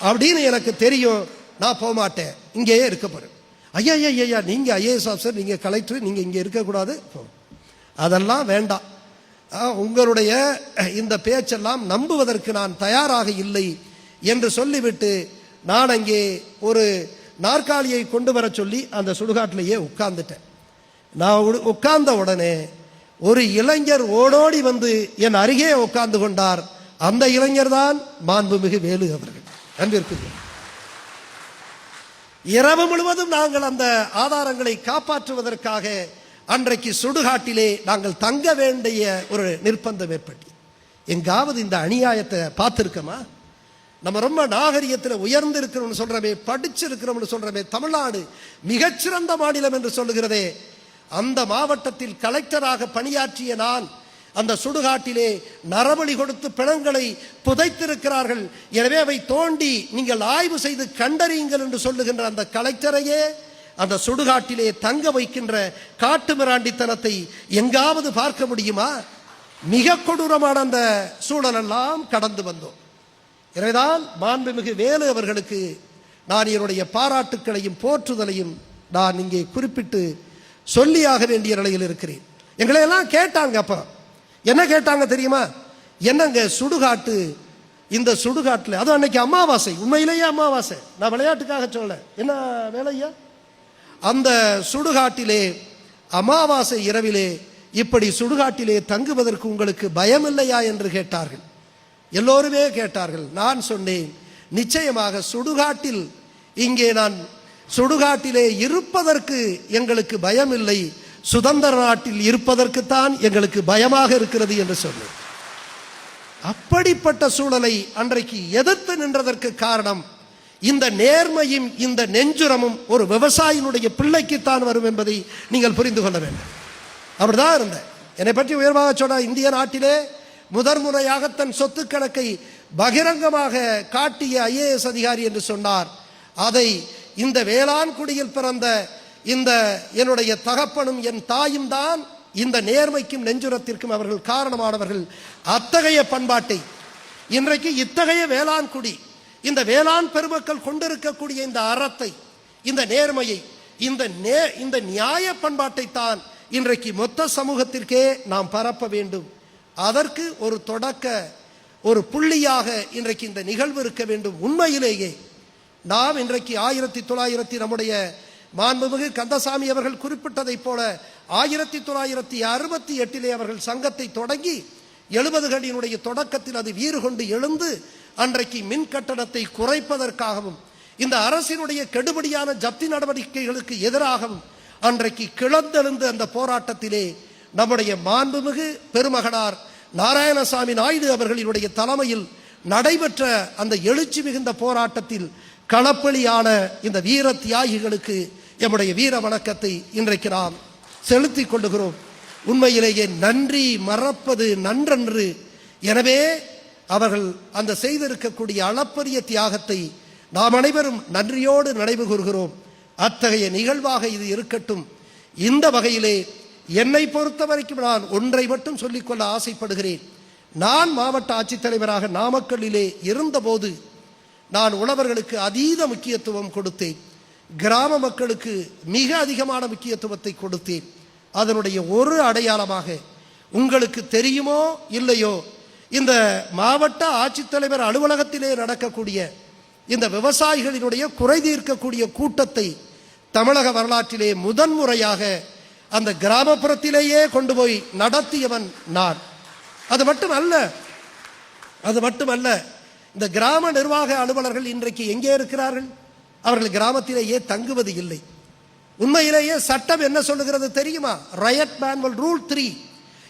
அப்படின்னு எனக்கு தெரியும். நான் போக மாட்டேன், இங்கேயே இருக்க போறேன். ஐயா ஐயா ஐயா, நீங்க ஐஏஎஸ் ஆஃபீஸர், நீங்க கலெக்டர், நீங்க இங்க இருக்கக்கூடாது, அதெல்லாம் வேண்டாம். உங்களுடைய இந்த பேச்செல்லாம் நம்புவதற்கு நான் தயாராக இல்லை என்று சொல்லிவிட்டு நான் அங்கே ஒரு நாற்காலியை கொண்டு வர சொல்லி அந்த சுடுகாட்டிலேயே உட்கார்ந்துட்டேன். நான் உட்கார்ந்த உடனே ஒரு இளைஞர் ஓடோடி வந்து என் அருகே உட்கார்ந்து கொண்டார். அந்த இளைஞர் தான் மாண்புமிகு வேலு அவர்கள். அன்பிற்கு இரவு முழுவதும் நாங்கள் அந்த ஆதாரங்களை காப்பாற்றுவதற்காக அன்றைக்கு சுடுகாட்டிலே நாங்கள் தங்க வேண்டிய ஒரு நிர்பந்தம் ஏற்பட்டு, எங்காவது இந்த அநியாயத்தை பார்த்திருக்கமா? நம்ம ரொம்ப நாகரிகத்தில் உயர்ந்து இருக்கிறோம்னு சொல்றமே, படிச்சிருக்கிறோம்னு சொல்றமே, தமிழ்நாடு மிகச்சிறந்த மாநிலம் என்று சொல்லுகிறதே, அந்த மாவட்டத்தில் கலெக்டராக பணியாற்றிய நான் அந்த சுடுகாட்டிலே நரபலி கொடுத்து பிணங்களை புதைத்திருக்கிறார்கள், எனவே அவை தோண்டி நீங்கள் ஆய்வு செய்து கண்டறியுங்கள் என்று சொல்லுகின்ற அந்த கலெக்டரையே அந்த சுடுகாட்டிலே தங்க வைக்கின்ற காட்டு மிராண்டித்தனத்தை எங்காவது பார்க்க முடியுமா? மிக கொடூரமான அந்த சூழலெல்லாம் கடந்து வந்தோம். எனவேதான் மாண்புமிகு வேலு அவர்களுக்கு நான் என்னுடைய பாராட்டுக்களையும் போற்றுதலையும் நான் இங்கே குறிப்பிட்டு சொல்லியாக வேண்டிய நிலையில் இருக்கிறேன். எங்களை எல்லாம் கேட்டாங்க. அப்ப என்ன கேட்டாங்க தெரியுமா? என்னங்க சுடுகாட்டு, இந்த சுடுகாட்டில் அது அன்னைக்கு அமாவாசை, உண்மையிலேயே அமாவாசை, நான் விளையாட்டுக்காக சொல்ல, என்ன வேலையா, அந்த சுடுகாட்டிலே அமாவாசை இரவிலே இப்படி சுடுகாட்டிலே தங்குவதற்கு உங்களுக்கு பயம் இல்லையா என்று கேட்டார்கள். எல்லோருமே கேட்டார்கள். நான் சொன்னேன், நிச்சயமாக சுடுகாட்டில், இங்கே நான் சுடுகாட்டிலே இருப்பதற்கு எங்களுக்கு பயம் இல்லை, சுதந்திர நாட்டில் இருப்பதற்குத்தான் எங்களுக்கு பயமாக இருக்கிறது என்று சொன்னேன். அப்படிப்பட்ட சூழலை அன்றைக்கு எதிர்த்து நின்றதற்கு காரணம் இந்த நேர்மையும் இந்த நெஞ்சுரமும் ஒரு விவசாயினுடைய பிள்ளைக்குத்தான் வரும் என்பதை நீங்கள் புரிந்து கொள்ள வேண்டும். அப்படிதான் இருந்தேன். என்னை பற்றி உயர்வாக சொன்ன, இந்திய நாட்டிலே முதன்முறையாக தன் சொத்து கணக்கை பகிரங்கமாக காட்டிய ஐஏஎஸ் அதிகாரி என்று சொன்னார். அதை இந்த வேளாண்குடியில் பிறந்த இந்த என்னுடைய தகப்பனும் என் தாயும் தான் இந்த நேர்மைக்கும் நெஞ்சுரத்திற்கும் அவர்கள் காரணமானவர்கள். அத்தகைய பண்பாட்டை இன்றைக்கு இத்தகைய வேளாண்குடி, இந்த வேளாண் பெருமக்கள் கொண்டிருக்கக்கூடிய இந்த அறத்தை, இந்த நேர்மையை, இந்த நியாய பண்பாட்டை தான் இன்றைக்கு மொத்த சமூகத்திற்கே நாம் பரப்ப வேண்டும். அதற்கு ஒரு தொடக்க, ஒரு புள்ளியாக இன்றைக்கு இந்த நிகழ்வு இருக்க வேண்டும். உண்மையிலேயே நாம் இன்றைக்கு 1900 நம்முடைய மாண்புமிகு கந்தசாமி அவர்கள் குறிப்பிட்டதை போல 1968 அவர்கள் சங்கத்தை தொடங்கி 70களினுடைய தொடக்கத்தில் அது வீறு கொண்டு எழுந்து அன்றைக்கு மின் கட்டணத்தை குறைப்பதற்காகவும் இந்த அரசினுடைய கெடுபடியான ஜப்தி நடவடிக்கைகளுக்கு எதிராகவும் அன்றைக்கு கிளந்தெழுந்த அந்த போராட்டத்திலே நம்முடைய மாண்புமிகு பெருமகனார் நாராயணசாமி நாயுடு அவர்களினுடைய தலைமையில் நடைபெற்ற அந்த எழுச்சி மிகுந்த போராட்டத்தில் களப்பலியான இந்த வீர தியாகிகளுக்கு எம்முடைய வீர வணக்கத்தை இன்றைக்கு நாம் செலுத்திக் கொள்ளுகிறோம். உண்மையிலேயே நன்றி மறப்பது நன்றன்று. எனவே அவர்கள் அந்த செய்திருக்கக்கூடிய அளப்பரிய தியாகத்தை நாம் அனைவரும் நன்றியோடு நினைவு கூறுகிறோம். அத்தகைய நிகழ்வாக இது இருக்கட்டும். இந்த வகையிலே என்னை பொறுத்த வரைக்கும் நான் ஒன்றை மட்டும் சொல்லிக்கொள்ள ஆசைப்படுகிறேன். நான் மாவட்ட ஆட்சித்தலைவராக நாமக்கல்லிலே இருந்தபோது நான் உழவர்களுக்கு அதீத முக்கியத்துவம் கொடுத்தேன். கிராம மக்களுக்கு மிக அதிகமான முக்கியத்துவத்தை கொடுத்தேன். அதனுடைய ஒரு அடையாளமாக உங்களுக்கு தெரியுமோ இல்லையோ, இந்த மாவட்ட ஆட்சித்தலைவர் அலுவலகத்திலே நடக்கக்கூடிய இந்த விவசாயிகளினுடைய குறை தீர்க்கக்கூடிய கூட்டத்தை தமிழக வரலாற்றிலே முதன்முறையாக அந்த கிராமப்புறத்திலேயே கொண்டு போய் நடத்தியவன் நான். அது மட்டுமல்ல, இந்த கிராம நிர்வாக அலுவலர்கள் இன்றைக்கு எங்கே இருக்கிறார்கள்? அவர்கள் கிராமத்திலேயே தங்குவது இல்லை. உண்மையிலேயே சட்டம் என்ன சொல்லுகிறது தெரியுமா? Riot Manual Rule 3,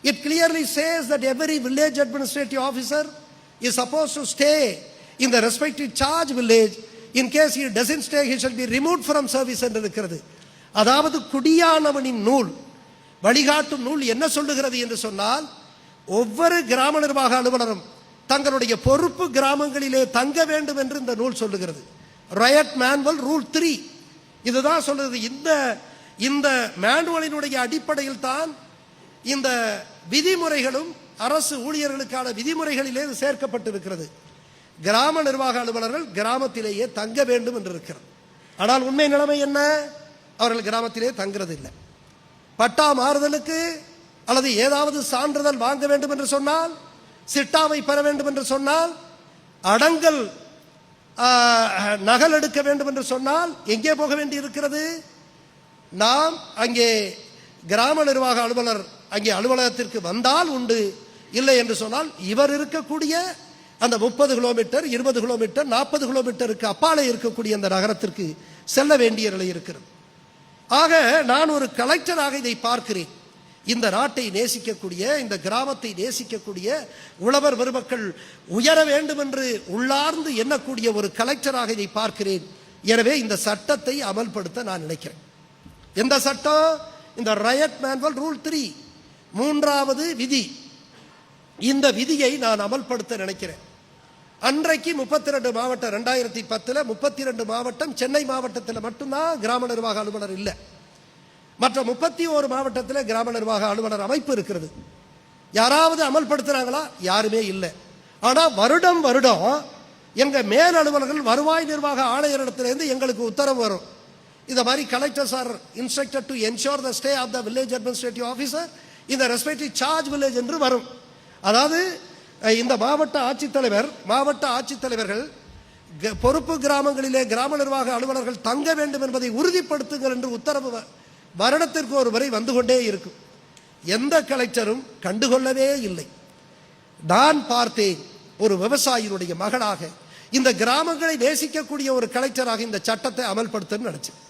it clearly says that every village administrative officer is supposed to stay in the respective charge village. In case he doesn't stay, he shall be removed from service என்று இருக்கிறது. அதாவது குடியானவனின் நூல், வழிகாட்டும் நூல் என்ன சொல்லுகிறது என்று சொன்னால், ஒவ்வொரு கிராம நிர்வாக அலுவலரும் தங்களுடைய பொறுப்பு கிராமங்களிலே தங்க வேண்டும் என்று இந்த நூல் சொல்லுகிறது. ரயட் மேனுவல் ரூல் 3 இதுதான் சொல்லுது. இந்த மேனுவலினுடைய அடிப்படையில் தான் இந்த விதிமுறைகளும் அரசு ஊழியர்களுக்கான விதிமுறைகளிலே சேர்க்கப்பட்டிருக்கிறது. கிராம நிர்வாக அலுவலர்கள் கிராமத்திலேயே தங்க வேண்டும் என்று இருக்கிறது. ஆனால் உண்மை நிலைமை என்ன? அவர்கள் கிராமத்திலே தங்குறது இல்லை. பட்டா மாறுதலுக்கு அல்லது ஏதாவது சான்றிதழ் வாங்க வேண்டும் என்று சொன்னால், சிட்டாவை பெற வேண்டும் என்று சொன்னால், அடங்கல் நகல் எடுக்க வேண்டும் என்று சொன்னால் எங்கே போக வேண்டி இருக்கிறது? நாம் அங்கே கிராம நிர்வாக அலுவலர் அங்கே அலுவலகத்திற்கு வந்தால் உண்டு, இல்லை என்று சொன்னால் இவர் இருக்கக்கூடிய அந்த 30 கிலோமீட்டர் 20 கிலோமீட்டர் 40 கிலோமீட்டருக்கு அப்பாலே இருக்கக்கூடிய அந்த நகரத்திற்கு செல்ல வேண்டிய நிலை இருக்கிறது. ஆக நான் ஒரு கலெக்டராக இதை பார்க்கிறேன். இந்த நாட்டை நேசிக்கக்கூடிய, இந்த கிராமத்தை நேசிக்கக்கூடிய, உழவர் பெருமக்கள் உயர வேண்டும் என்று உள்ளார்ந்து எண்ணக்கூடிய ஒரு கலெக்டராக இதை பார்க்கிறேன். எனவே இந்த சட்டத்தை அமல்படுத்த நான் நினைக்கிறேன். எந்த சட்டம்? இந்த ரயட் மேனுவல் ரூல் 3 மூன்றாவது விதி. இந்த விதியை நான் அமல்படுத்த நினைக்கிறேன். அன்றைக்கு 32 மாவட்டம், 2010 32 மாவட்டம், சென்னை மாவட்டத்தில் மட்டும்தான் கிராம நிர்வாக அலுவலர் இல்லை. மற்ற 31 மாவட்டத்தில் கிராம நிர்வாக அலுவலர் அமைப்பு இருக்கிறது. யாராவது அமல்படுத்துறாங்களா? யாருமே இல்லை. ஆனால் வருடம் வருடம் எங்க மேல் அலுவலர்கள் வருவாய் நிர்வாக ஆணையரிடத்திலிருந்து எங்களுக்கு உத்தரவு வரும். இந்த மாதிரி collectors are instructed to ensure the stay of the village administrative officer in the respective charge village என்று வரும். அதாவது இந்த மாவட்ட ஆட்சித்தலைவர்கள் பொறுப்பு கிராமங்களிலே கிராம நிர்வாக அலுவலர்கள் தங்க வேண்டும் என்பதை உறுதிப்படுத்துங்கள் என்று உத்தரவு வருடத்திற்கு ஒரு முறை வந்து கொண்டே இருக்கும். எந்த கலெக்டரும் கண்டுகொள்ளவே இல்லை. நான் பார்த்தேன், ஒரு விவசாயினுடைய மகனாக இந்த கிராமங்களை நேசிக்கக்கூடிய ஒரு கலெக்டராக இந்த சட்டத்தை அமல்படுத்த நினைச்சேன்.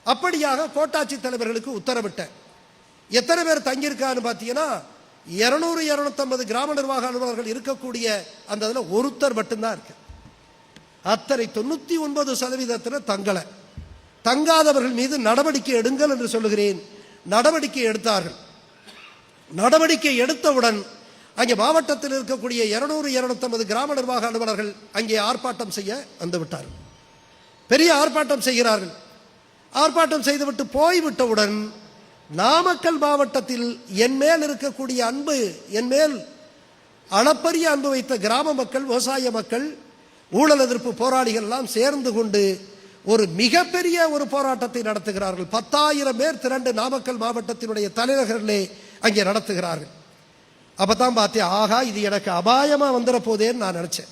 அப்படியாக கோட்டாட்சி தலைவர்களுக்கு உத்தரவிட்டேன். எத்தனை பேர் தங்கியிருக்கான்னு பார்த்தீங்கன்னா 200-250 கிராம நிர்வாக அலுவலர்கள் இருக்கக்கூடிய அந்த இதில் ஒருத்தர் மட்டும்தான் இருக்கு. அத்தனை 99% தங்காதவர்கள் மீது நடவடிக்கை எடுங்கள் என்று சொல்லுகிறேன். நடவடிக்கை எடுத்தார்கள். நடவடிக்கை எடுத்தவுடன் அங்கே மாவட்டத்தில் இருக்கக்கூடிய 200-250 கிராம நிர்வாக அலுவலர்கள் அங்கே ஆர்ப்பாட்டம் செய்ய வந்துவிட்டார்கள். பெரிய ஆர்ப்பாட்டம் செய்கிறார்கள். ஆர்ப்பாட்டம் செய்துவிட்டு போய்விட்டவுடன் நாமக்கல் மாவட்டத்தில் என் மேல் இருக்கக்கூடிய அன்பு, என் மேல் அளப்பரிய அன்பு வைத்த கிராம மக்கள், விவசாய மக்கள், ஊழல் எதிர்ப்பு போராளிகள் எல்லாம் சேர்ந்து கொண்டு ஒரு மிகப்பெரிய ஒரு போராட்டத்தை நடத்துகிறார்கள். 10,000 பேர் திரண்டு நாமக்கல் மாவட்டத்தினுடைய தலைநகரிலே அங்கே நடத்துகிறார்கள். அப்பதான் பார்த்தேன், ஆகா இது எனக்கு அபாயமா வந்துட போதேன்னு நான் நினைச்சேன்.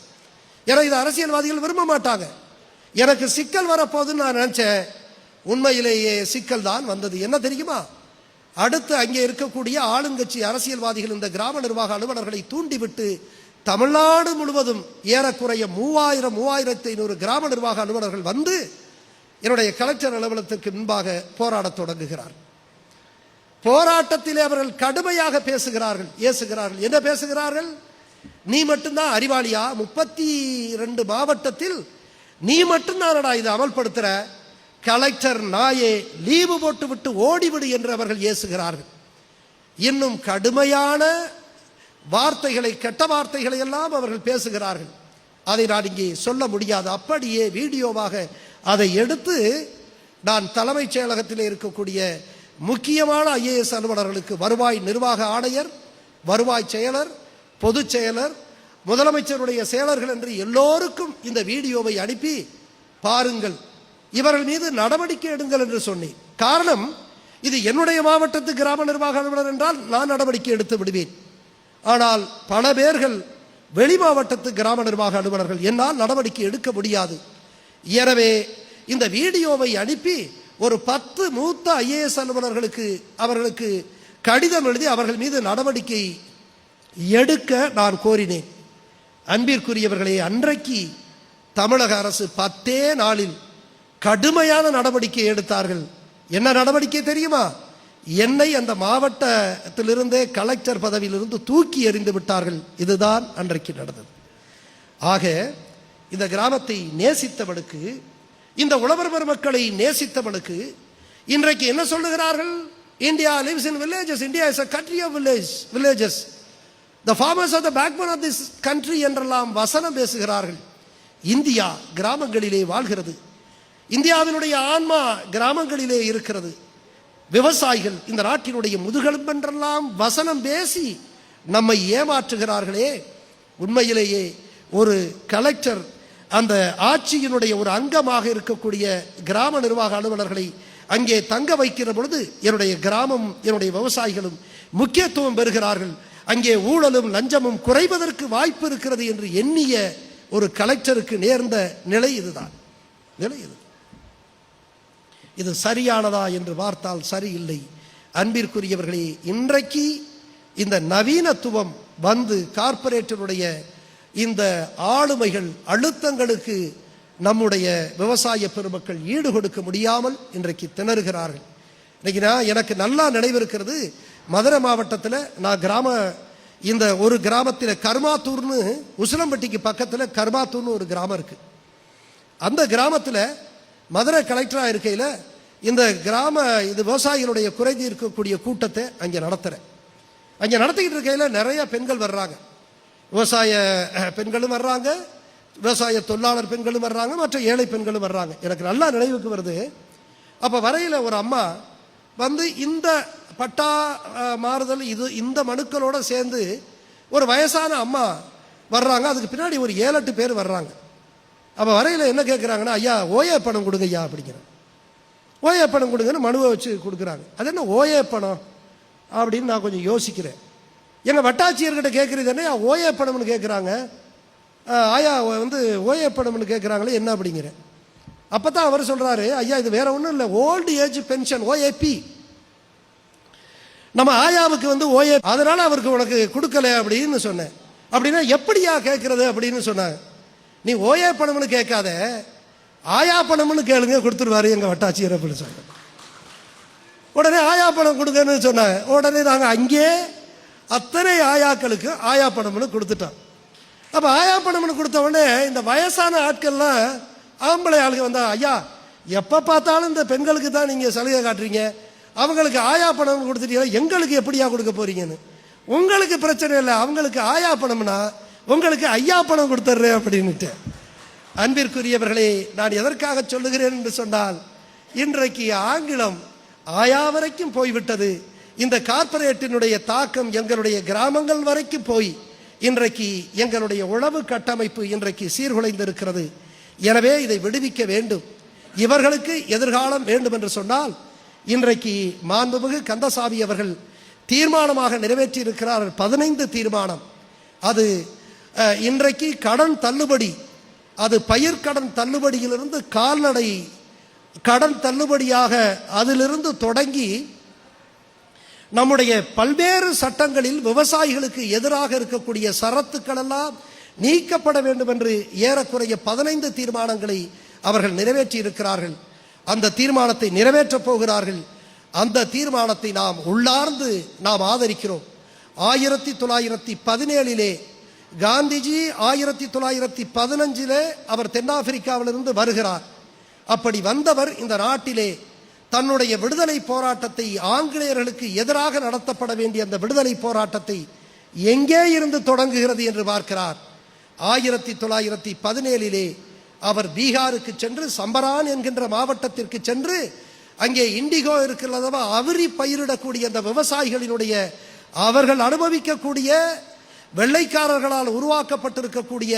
ஏன்னா இது அரசியல்வாதிகள் விரும்ப மாட்டாங்க. எனக்கு சிக்கல் வரப்போகுதுன்னு நான் நினைச்சேன். உண்மையிலேயே சிக்கல் தான் வந்தது. என்ன தெரியுமா? அடுத்து அங்கே இருக்கக்கூடிய ஆளுங்கட்சி அரசியல்வாதிகள் இந்த கிராம நிர்வாக அலுவலர்களை தூண்டிவிட்டு தமிழ்நாடு முழுவதும் ஏறக்குறைய 3000-3500 கிராம நிர்வாக அலுவலர்கள் வந்து என்னுடைய கலெக்டர் அலுவலகத்திற்கு முன்பாக போராடத் தொடங்குகிறார். போராட்டத்திலே அவர்கள் கடுமையாக பேசுகிறார்கள், ஏசுகிறார்கள். என்ன பேசுகிறார்கள்? நீ மட்டும்தான் அறிவாளியா? 32 மாவட்டத்தில் நீ மட்டும்தானடா இதை அமல்படுத்துற? கலெக்டர் நாயே, லீவு போட்டு விட்டு ஓடிவிடு என்று அவர்கள் ஏசுகிறார்கள். இன்னும் கடுமையான வார்த்தைகளை, கெட்ட வார்த்தைகளை எல்லாம் அவர்கள் பேசுகிறார்கள். அதை நான் இங்கே சொல்ல முடியாது. அப்படியே வீடியோவாக அதை எடுத்து நான் தலைமைச் செயலகத்தில் இருக்கக்கூடிய முக்கியமான IAS அலுவலர்களுக்கு, வருவாய் நிர்வாக ஆணையர், வருவாய் செயலர், பொதுச் செயலர், முதலமைச்சருடைய செயலர்கள் என்று எல்லோருக்கும் இந்த வீடியோவை அனுப்பி பாருங்கள், இவர்கள் மீது நடவடிக்கை எடுங்கள் என்று சொன்னேன். காரணம், இது என்னுடைய மாவட்டத்து கிராம நிர்வாக அலுவலர் என்றால் நான் நடவடிக்கை எடுத்து விடுவேன். ஆனால் பல பேர்கள் வெளி மாவட்டத்து கிராம நிர்வாக அலுவலர்கள், என்னால் நடவடிக்கை எடுக்க முடியாது. எனவே இந்த வீடியோவை அனுப்பி ஒரு 10 மூத்த IAS அலுவலர்களுக்கு அவர்களுக்கு கடிதம் எழுதி அவர்கள் மீது நடவடிக்கை எடுக்க நான் கோரினேன். அன்பிற்குரியவர்களே, அன்றைக்கு தமிழக அரசு 10 நாளில் கடுமையான நடவடிக்கை எடுத்தார்கள். என்ன நடவடிக்கை தெரியுமா? என்னை அந்த மாவட்டத்திலிருந்தே கலெக்டர் பதவியிலிருந்து தூக்கி எறிந்து விட்டார்கள். இதுதான் அன்றைக்கு நடந்தது. ஆக இந்த கிராமத்தை நேசித்தவனுக்கு, இந்த உழவர் பெருமக்களை நேசித்தவனுக்கு இன்றைக்கு என்ன சொல்லுகிறார்கள்? India lives in villages. India is a country of villages. The farmers are the backbone of this country என்றெல்லாம் வசனம் பேசுகிறார்கள். இந்தியா கிராமங்களிலே வாழ்கிறது. இந்தியாவினுடைய ஆன்மா கிராமங்களிலே இருக்கிறது. விவசாயிகள் இந்த நாட்டினுடைய முதுகெலும்பு என்றெல்லாம் வசனம் பேசி நம்மை ஏமாற்றுகிறார்களே. உண்மையிலேயே ஒரு கலெக்டர் அந்த ஆட்சியினுடைய ஒரு அங்கமாக இருக்கக்கூடிய கிராம நிர்வாக அலுவலர்களை அங்கே தங்க வைக்கிற பொழுது என்னுடைய கிராமம், என்னுடைய விவசாயிகளும் முக்கியத்துவம் பெறுகிறார்கள், அங்கே ஊழலும் லஞ்சமும் குறைவதற்கு வாய்ப்பு இருக்கிறது என்று எண்ணிய ஒரு கலெக்டருக்கு நேர்ந்த நிலை இதுதான். நிலை இது சரியானதா என்று பார்த்தால் சரியில்லை. அன்பிற்குரியவர்களே, இன்றைக்கு இந்த நவீனத்துவம் வந்து கார்ப்பரேட்டருடைய இந்த ஆளுமைகள் அழுத்தங்களுக்கு நம்முடைய விவசாய பெருமக்கள் ஈடு கொடுக்க முடியாமல் இன்றைக்கு திணறுகிறார்கள். இன்னைக்கு எனக்கு நல்லா நினைவிருக்கிறது, மதுரை மாவட்டத்தில் நான் இந்த ஒரு கிராமத்தில் கர்மாத்தூர்னு, உசிலம்பட்டிக்கு பக்கத்தில் கர்மாத்தூர்னு ஒரு கிராமம் இருக்கு. அந்த கிராமத்தில் மதுரை கலெக்டராக இருக்கையில் இந்த இது விவசாயிகளுடைய குறை தீர்க்கக்கூடிய கூட்டத்தை அங்கே நடத்துகிறேன். அங்கே நடத்திக்கிட்டு இருக்கையில் நிறைய பெண்கள் வர்றாங்க, விவசாய பெண்களும் வர்றாங்க, விவசாய தொழிலாளர் பெண்களும் வர்றாங்க, மற்ற ஏழை பெண்களும் வர்றாங்க. எனக்கு நல்லா நினைவுக்கு வருது. அப்போ வரையில் ஒரு அம்மா வந்து இந்த பட்டா மாறுதல் இந்த மனுக்களோடு சேர்ந்து ஒரு வயசான அம்மா வர்றாங்க. அதுக்கு பின்னாடி ஒரு 7-8 பேர் வர்றாங்க. அப்போ வரையில் என்ன கேட்குறாங்கன்னா, ஐயா ஓஏ பணம் கொடுங்க ஐயா அப்படிங்கிற. ஓஏ பணம் கொடுங்கன்னு மனுவை வச்சு கொடுக்குறாங்க. அது என்ன ஓஏ பணம் அப்படின்னு நான் கொஞ்சம் யோசிக்கிறேன். எங்கள் வட்டாட்சியர்கிட்ட கேட்குறது என்ன ஓஏ பணம்னு கேட்குறாங்க, ஆயா வந்து ஓஏ பணம்னு கேட்குறாங்களே என்ன அப்படிங்கிறேன். அப்போ தான் அவர் சொல்கிறாரு, ஐயா இது வேற ஒன்றும் இல்லை, ஓல்டு ஏஜ் பென்ஷன் ஓஏபி. நம்ம ஆயாவுக்கு வந்து ஓஏ, அதனால அவருக்கு உனக்கு கொடுக்கல அப்படின்னு சொன்னேன். அப்படின்னா எப்படியா கேட்கறது அப்படின்னு சொன்னாங்க. நீ ஓஏ பணம்னு கேட்காத, ஆயா பணம்னு கேளுங்க, கொடுத்துருவாரு எங்கள் வட்டாட்சியர் அப்படின்னு சொன்னேன். உடனே ஆயா பணம் கொடுங்கன்னு சொன்னாங்க. உடனே நாங்கள் அங்கே அத்தனை ஆயாக்களுக்கு ஆயா பணம்னு கொடுத்துட்டோம். அப்போ ஆயா பணம்னு கொடுத்த உடனே இந்த வயசான ஆட்கள்லாம் ஆம்பளை ஆளுங்க வந்தா, ஐயா எப்போ பார்த்தாலும் இந்த பெண்களுக்கு தான் நீங்கள் சலுகை காட்டுறீங்க, அவங்களுக்கு ஆயா பணம் கொடுத்துட்டீங்கன்னா எங்களுக்கு எப்படியா கொடுக்க போறீங்கன்னு. உங்களுக்கு பிரச்சனை இல்லை, அவங்களுக்கு ஆயா பணம்னா உங்களுக்கு ஐயா பணம் கொடுத்துட்றேன் அப்படின்னுட்டு. அன்பிற்குரியவர்களே, நான் எதற்காக சொல்லுகிறேன் என்று சொன்னால், இன்றைக்கு ஆங்கிலம் ஆயா வரைக்கும் போய்விட்டது. இந்த கார்ப்பரேட்டினுடைய தாக்கம் எங்களுடைய கிராமங்கள் வரைக்கும் போய் இன்றைக்கு எங்களுடைய உழவு கட்டமைப்பு இன்றைக்கு சீர்குலைந்திருக்கிறது. எனவே இதை விடுவிக்க வேண்டும். இவர்களுக்கு எதிர்காலம் வேண்டும் என்று சொன்னால் இன்றைக்கு மாண்புமிகு கந்தசாமி அவர்கள் தீர்மானமாக நிறைவேற்றி இருக்கிறார் 15 தீர்மானம். அது இன்றைக்கு கடன் தள்ளுபடி, அது பயிர்க்கடன் தள்ளுபடியிலிருந்து கால்நடை கடன் தள்ளுபடியாக அதிலிருந்து தொடங்கி நம்முடைய பல்வேறு சட்டங்களில் விவசாயிகளுக்கு எதிராக இருக்கக்கூடிய சரத்துக்கள் எல்லாம் நீக்கப்பட வேண்டும் என்று ஏறக்குறைய 15 தீர்மானங்களை அவர்கள் நிறைவேற்றி இருக்கிறார்கள். அந்த தீர்மானத்தை நிறைவேற்றப் போகிறார்கள். அந்த தீர்மானத்தை நாம் உள்ளார்ந்து நாம் ஆதரிக்கிறோம். 1917 காந்திஜி 1915 அவர் தென்னாப்பிரிக்காவிலிருந்து வருகிறார். அப்படி வந்தவர் இந்த நாட்டிலே தன்னுடைய விடுதலை போராட்டத்தை, ஆங்கிலேயர்களுக்கு எதிராக நடத்தப்பட வேண்டிய அந்த விடுதலை போராட்டத்தை எங்கே இருந்து தொடங்குகிறது என்று பார்க்கிறார். 1917 அவர் பீகாருக்கு சென்று சம்பரான் என்கின்ற மாவட்டத்திற்கு சென்று அங்கே இண்டிகோ இருக்கிறதவா அவரி பயிரிடக்கூடிய அந்த விவசாயிகளினுடைய அவர்கள் அனுபவிக்கக்கூடிய வெள்ளைக்காரர்களால் உருவாக்கப்பட்டிருக்கக்கூடிய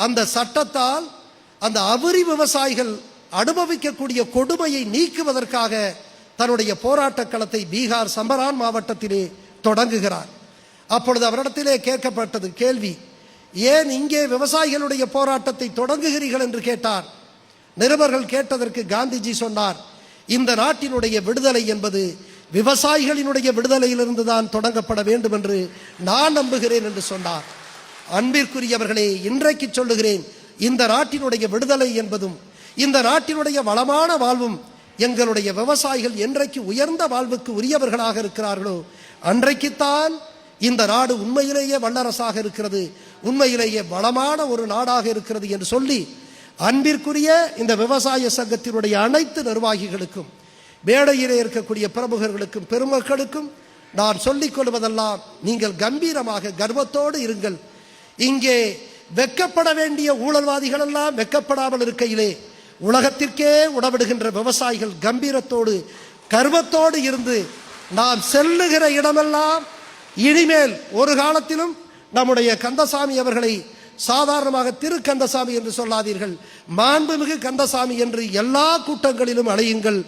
அந்த சட்டத்தால் அந்த அவரி விவசாயிகள் அனுபவிக்கக்கூடிய கொடுமையை நீக்குவதற்காக தன்னுடைய போராட்ட களத்தை பீகார் சம்பரான் மாவட்டத்திலே தொடங்குகிறார். அப்பொழுது அவரிடத்திலே கேட்கப்பட்டது கேள்வி, ஏன் இங்கே விவசாயிகளுடைய போராட்டத்தை தொடங்குகிறீர்கள் என்று கேட்டார். நிருபர்கள் கேட்டதற்கு காந்திஜி சொன்னார், இந்த நாட்டினுடைய விடுதலை என்பது விவசாயிகளினுடைய விடுதலையிலிருந்து தான் தொடங்கப்பட வேண்டும் என்று நான் நம்புகிறேன் என்று சொன்னார். அன்பிற்குரியவர்களே, இன்றைக்கு சொல்லுகிறேன், இந்த நாட்டினுடைய விடுதலை என்பதும் இந்த நாட்டினுடைய வளமான வாழ்வும் எங்களுடைய விவசாயிகள் என்றைக்கு உயர்ந்த வாழ்வுக்கு உரியவர்களாக இருக்கிறார்களோ அன்றைக்குத்தான் இந்த நாடு உண்மையிலேயே வல்லரசாக இருக்கிறது, உண்மையிலேயே வளமான ஒரு நாடாக இருக்கிறது என்று சொல்லி அன்பிற்குரிய இந்த விவசாய சங்கத்தினுடைய அனைத்து நிர்வாகிகளுக்கும், மேடையிலே இருக்கக்கூடிய பிரமுகர்களுக்கும், பெருமக்களுக்கும் நான் சொல்லிக் கொள்வதெல்லாம், நீங்கள் கம்பீரமாக கர்வத்தோடு இருங்கள். இங்கே வெக்கப்பட வேண்டிய ஊழல்வாதிகள் எல்லாம் வெக்கப்படாமல் இருக்கையிலே உலகத்திற்கே உணவிடுகின்ற விவசாயிகள் கம்பீரத்தோடு கர்வத்தோடு இருந்து நாம் செல்லுகிற இடமெல்லாம் இனிமேல் ஒரு காலத்திலும் நம்முடைய கந்தசாமி அவர்களை சாதாரணமாக திரு கந்தசாமி என்று சொல்லாதீர்கள், மாண்புமிகு கந்தசாமி என்று எல்லா கூட்டங்களிலும் அழையுங்கள்.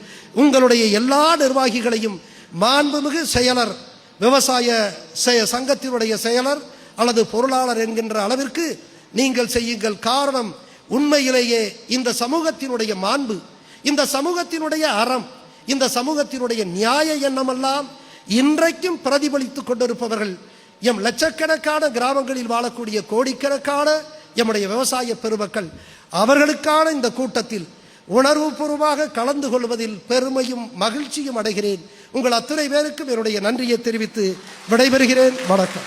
உங்களுடைய எல்லா நிர்வாகிகளையும் மாண்புமிகு செயலர், விவசாய சங்கத்தினுடைய செயலர் அல்லது பொருளாளர் என்கின்ற அளவிற்கு நீங்கள் செய்யுங்கள். காரணம், உண்மையிலேயே இந்த சமூகத்தினுடைய மாண்பு, இந்த சமூகத்தினுடைய அறம், இந்த சமூகத்தினுடைய நியாய எண்ணமெல்லாம் இன்றைக்கும் பிரதிபலித்துக் கொண்டிருப்பவர்கள் எம் லட்சக்கணக்கான கிராமங்களில் வாழக்கூடிய கோடிக்கணக்கான எம்முடைய விவசாய பெருமக்கள். அவர்களுக்கான இந்த கூட்டத்தில் உணர்வுபூர்வமாக கலந்து கொள்வதில் பெருமையும் மகிழ்ச்சியும் அடைகிறேன். உங்கள் அத்தனை பேருக்கும் என்னுடைய நன்றியை தெரிவித்து விடைபெறுகிறேன். வணக்கம்.